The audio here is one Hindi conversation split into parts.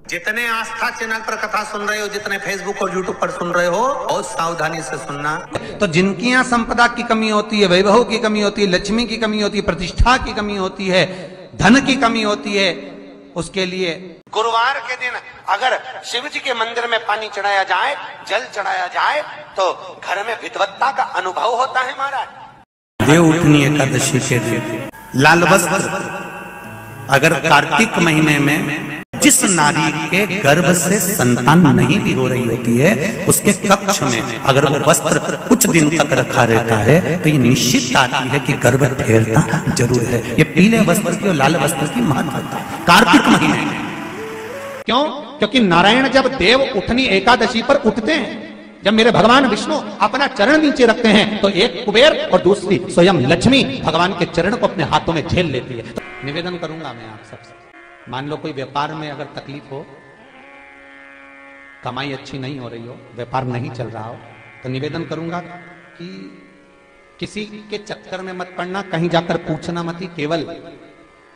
जितने आस्था चैनल पर कथा सुन रहे हो, जितने फेसबुक और यूट्यूब पर सुन रहे हो, बहुत सावधानी से सुनना। तो जिनकी यहाँ संपदा की कमी होती है, वैभव की कमी होती है, लक्ष्मी की कमी होती है, प्रतिष्ठा की कमी होती है, धन की कमी होती है, उसके लिए गुरुवार के दिन अगर शिव जी के मंदिर में पानी चढ़ाया जाए, जल चढ़ाया जाए, तो घर में विद्वत्ता का अनुभव होता है महाराज। देव उठनी एकादशी के दिन लाल वस्त्र, अगर कार्तिक महीने में जिस नारी के गर्भ से संतान नहीं भी हो रही होती है, उसके कक्ष में अगर वो वस्त्र कुछ दिन तक रखा रहता है, तो ये निश्चित आती है कि गर्भ ठहरता जरूर है। ये पीले वस्त्र की और लाल वस्त्र की महत्वता कार्तिक महीने में। क्यों? क्योंकि नारायण जब देव उठनी एकादशी पर उठते हैं, जब मेरे भगवान विष्णु अपना चरण नीचे रखते हैं, तो एक कुबेर और दूसरी स्वयं लक्ष्मी भगवान के चरण को अपने हाथों में झेल लेती है। तो निवेदन करूंगा मैं आप सबसे, मान लो कोई व्यापार में अगर तकलीफ हो, कमाई अच्छी नहीं हो रही हो, व्यापार नहीं चल रहा हो, तो निवेदन करूंगा कि किसी के चक्कर में मत पड़ना, कहीं जाकर पूछना मत ही। केवल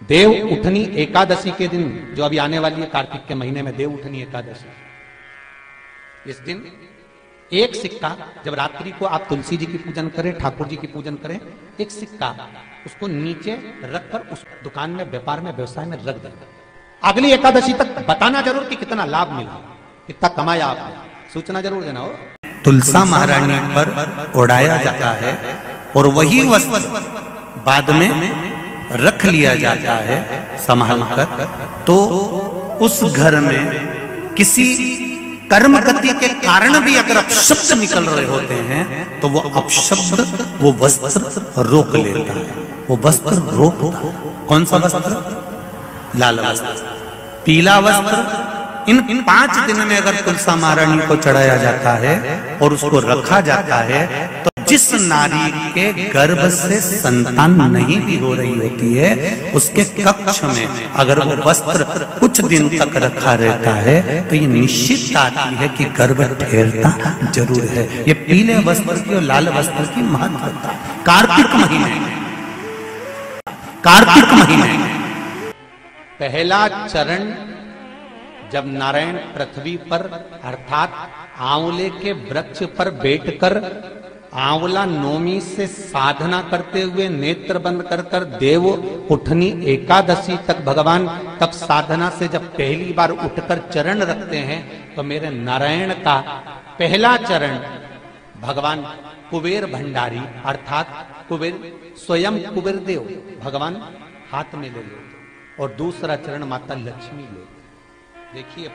देव उठनी एकादशी के दिन, जो अभी आने वाली है कार्तिक के महीने में देव उठनी एकादशी, इस दिन एक सिक्का, जब रात्रि को आप तुलसी जी की पूजन करें, ठाकुर जी की पूजन करें, एक सिक्का उसको नीचे रखकर उस दुकान में, व्यापार में, व्यवसाय में रख दें। अगली एकादशी तक बताना जरूर कि कितना लाभ मिला, कितना कमाया आपने, सूचना जरूर देना हो। तुलसा महारानी पर उड़ाया जाता है और वही वस्त्र बाद में रख लिया जाता है संभाल कर, तो उस घर में किसी कर्म गति के कारण भी अगर अपशब्द निकल रहे होते हैं, तो वो अपशब्द वो वस्त्र रोक लेता है। वो वस्त्र रोकता है। कौन सा वस्त्र? लाल वस्त्र, पीला वस्त्र। इन 5 दिन में अगर तुलसा महारानी को चढ़ाया जाता है और उसको रखा जाता है, तो जिस नारी के गर्भ से संतान नहीं भी हो रही होती है, उसके कक्ष में अगर वो वस्त्र कुछ दिन तक रखा रहता है, तो ये निश्चित आती है कि गर्भ ठहरता जरूर है। ये पीले वस्त्र की और लाल वस्त्र की महत्वता कार्तिक महीने में, कार्तिक महीने में पहला चरण जब नारायण पृथ्वी पर अर्थात आंवले के वृक्ष पर बैठकर आंवला नौमी से साधना करते हुए नेत्र बंद कर देव उठनी एकादशी तक भगवान तब साधना से जब पहली बार उठकर चरण रखते हैं, तो मेरे नारायण का पहला चरण भगवान कुबेर भंडारी अर्थात कुबेर स्वयं कुबेर देव भगवान हाथ में ले लेते, और दूसरा चरण माता लक्ष्मी ले। देखिए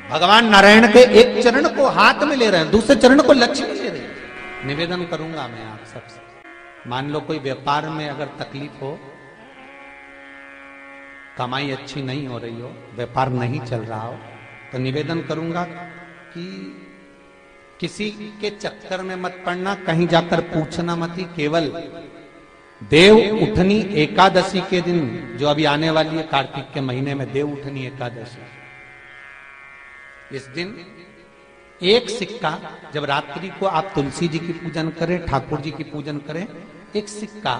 भगवान नारायण के एक चरण को हाथ में ले रहे हैं, दूसरे चरण को लक्ष्मी ले रही है। निवेदन करूंगा मैं आप सबसे, मान लो कोई व्यापार में अगर तकलीफ हो, कमाई अच्छी नहीं हो रही हो, व्यापार नहीं चल रहा हो, तो निवेदन करूंगा कि किसी के चक्कर में मत पड़ना, कहीं जाकर पूछना मत ही। केवल देव उठनी एकादशी के दिन, जो अभी आने वाली है कार्तिक के महीने में देव उठनी एकादशी, इस दिन एक सिक्का, जब रात्रि को आप तुलसी जी की पूजन करें, ठाकुर जी की पूजन करें, एक सिक्का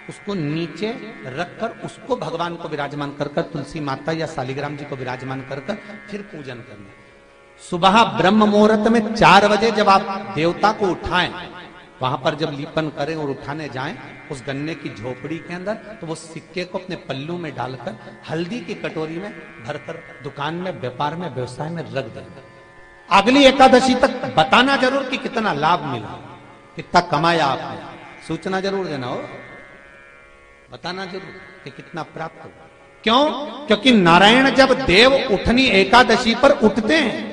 उसको नीचे रखकर उसको भगवान को विराजमान कर तुलसी माता या शालिग्राम जी को विराजमान कर फिर पूजन करना। सुबह ब्रह्म मुहूर्त में 4 बजे जब आप देवता को उठाएं, वहां पर जब लीपन करें और उठाने जाएं, उस गन्ने की झोपड़ी के अंदर, तो वो सिक्के को अपने पल्लू में डालकर हल्दी की कटोरी में भरकर दुकान में, व्यापार में, व्यवसाय में रख दें। अगली एकादशी तक बताना जरूर कि कितना लाभ मिला, कितना कमाया आपने, सूचना जरूर देना हो, बताना जरूर कि कितना प्राप्त हो। क्यों? क्योंकि नारायण जब देव उठनी एकादशी पर उठते हैं,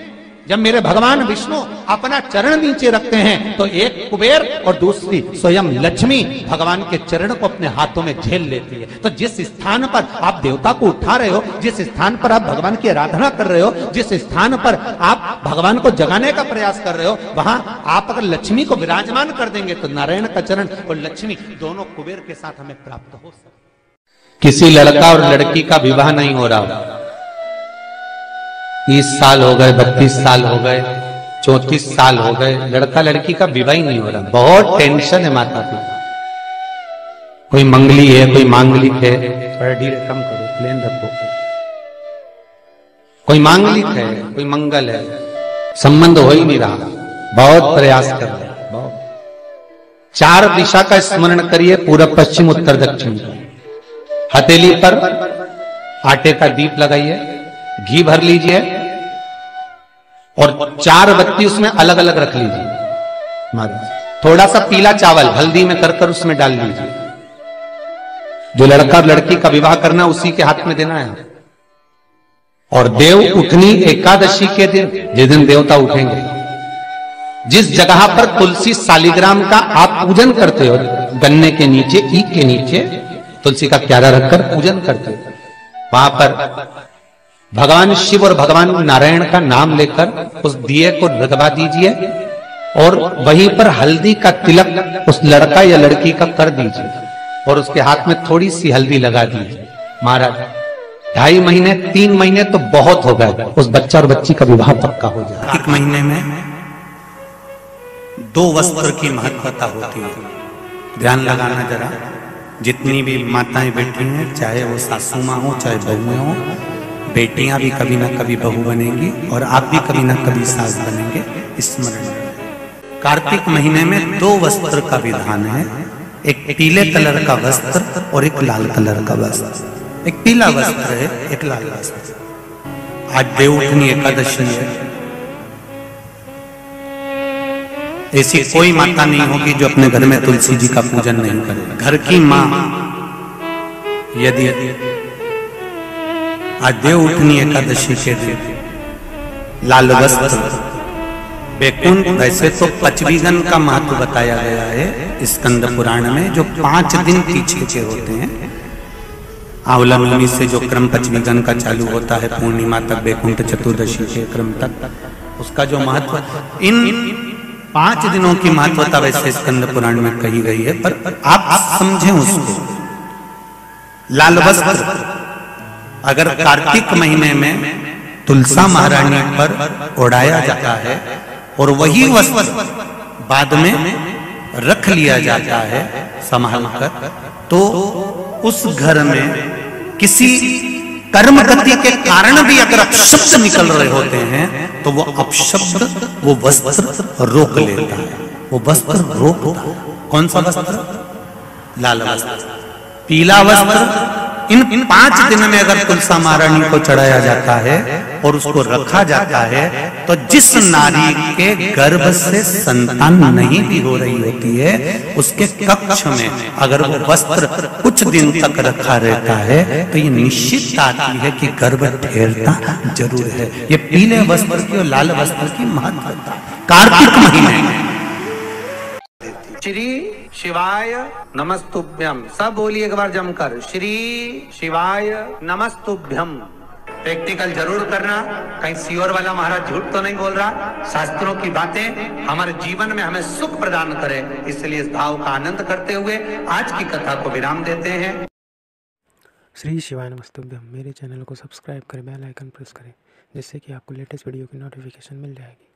जब मेरे भगवान विष्णु अपना चरण नीचे रखते हैं, तो एक कुबेर और दूसरी स्वयं लक्ष्मी भगवान के चरण को अपने हाथों में झेल लेती है। तो जिस स्थान पर आप देवता को उठा रहे हो, जिस स्थान पर आप भगवान की आराधना कर रहे हो, जिस स्थान पर आप भगवान को जगाने का प्रयास कर रहे हो, वहां आप अगर लक्ष्मी को विराजमान कर देंगे, तो नारायण का चरण और लक्ष्मी दोनों कुबेर के साथ हमें प्राप्त हो सकते। किसी लड़का और लड़की का विवाह नहीं हो रहा, 30 साल हो गए, 32 साल हो गए, 34 साल हो गए, लड़का लड़की का विवाह ही नहीं हो रहा, बहुत टेंशन है माता पिता। कोई मंगली है, कोई मांगलिक है, थोड़ा धीरे कम करो, प्लेन रखो। कोई मांगलिक है, कोई मंगल है, संबंध हो ही नहीं रहा, बहुत प्रयास कर रहे हैं, बहुत। 4 दिशा का स्मरण करिए, पूर्व पश्चिम उत्तर दक्षिण। हथेली पर आटे का दीप लगाइए, घी भर लीजिए और 4 बत्ती उसमें अलग अलग रख लीजिए। थोड़ा सा पीला चावल हल्दी में कर उसमें डाल लीजिए। जो लड़का और लड़की का विवाह करना उसी के हाथ में देना है। और देव उठनी एकादशी के दिन, जिस दिन देवता उठेंगे, जिस जगह पर तुलसी सालिग्राम का आप पूजन करते हो, गन्ने के नीचे, ईख के नीचे तुलसी का क्यारा रखकर पूजन करते हो, वहां पर भगवान शिव और भगवान नारायण का नाम लेकर उस दिए को रगवा दीजिए और वहीं पर हल्दी का तिलक उस लड़का या लड़की का कर दीजिए और उसके हाथ में थोड़ी सी हल्दी लगा दीजिए। महाराज 2.5 महीने 3 महीने तो बहुत हो गए, उस बच्चा और बच्ची का विवाह पक्का हो जाए। 1 महीने में 2 वस्त्र की महत्वता होती है। ध्यान लगाना जरा, जितनी भी माताएं बैठी हैं, चाहे वो सासू माँ हो चाहे बहुएं हो, बेटियां भी कभी ना कभी बहू बनेंगी और आप भी कभी ना कभी सास बनेंगे। स्मरण, कार्तिक महीने में 2 वस्त्र का विधान है, एक पीले कलर का वस्त्र और एक लाल कलर का वस्त्र। एक पीला वस्त्र है, एक लाल वस्त्र। आज देवउठनी एकादशी है। ऐसी कोई माता नहीं होगी जो अपने घर में तुलसी जी का पूजन नहीं करे। घर की माँ यदि आज देवउठनी एकादशी के दिन लाल वस्त्र, बैकुंठ, वैसे तो पचवीगन का महत्व बताया गया है स्कंद पुराण में, जो 5 दिन पीछे के होते हैं। आंवला नवमी से जो क्रम पचवीगन का चालू होता है, पूर्णिमा तक, बैकुंठ चतुर्दशी के क्रम तक, उसका जो महत्व, इन 5 दिनों की महत्वता वैसे स्कंद पुराण में कही गई है, पर आप समझें उसको। लाल वस्त्र अगर कार्तिक महीने में तुलसा महारानी पर ओढ़ाया जाता है और वही वस्त्र बाद में रख लिया जाता है संभाल कर, तो उस घर में किसी कर्म गति के कारण भी अगर अपशब्द निकल रहे होते हैं तो वो अपशब्द वो वस्त्र रोक लेता है, वो वस्त्र रोकता है। कौन सा वस्त्र? लाल वस्त्र, पीला वस्त्र। इन 5 दिन में अगर तुलसा महारानी को चढ़ाया जाता है और उसको रखा जाता है, तो जिस नारी के गर्भ से संतान नहीं भी हो रही होती है, उसके कक्ष में अगर वो वस्त्र कुछ दिन तक रखा रहता है तो ये निश्चित आती है कि गर्भ ठहरता जरूर है। ये पीले वस्त्र की और लाल वस्त्र की महत्वता कार्तिक महीने में। श्री शिवाय नमस्तुभ्यम, सब बोलिए एक बार जमकर, श्री शिवाय नमस्तुभ्यम। प्रैक्टिकल जरूर करना, कहीं सियोर वाला महाराज झूठ तो नहीं बोल रहा। शास्त्रों की बातें हमारे जीवन में हमें सुख प्रदान करे, इसलिए इस भाव का आनंद करते हुए आज की कथा को विराम देते हैं। श्री शिवाय नमस्तुभ्यम। मेरे चैनल को सब्सक्राइब करें, बेल आइकन प्रेस करें, जिससे कि आपको लेटेस्ट वीडियो की नोटिफिकेशन मिल जाएगी।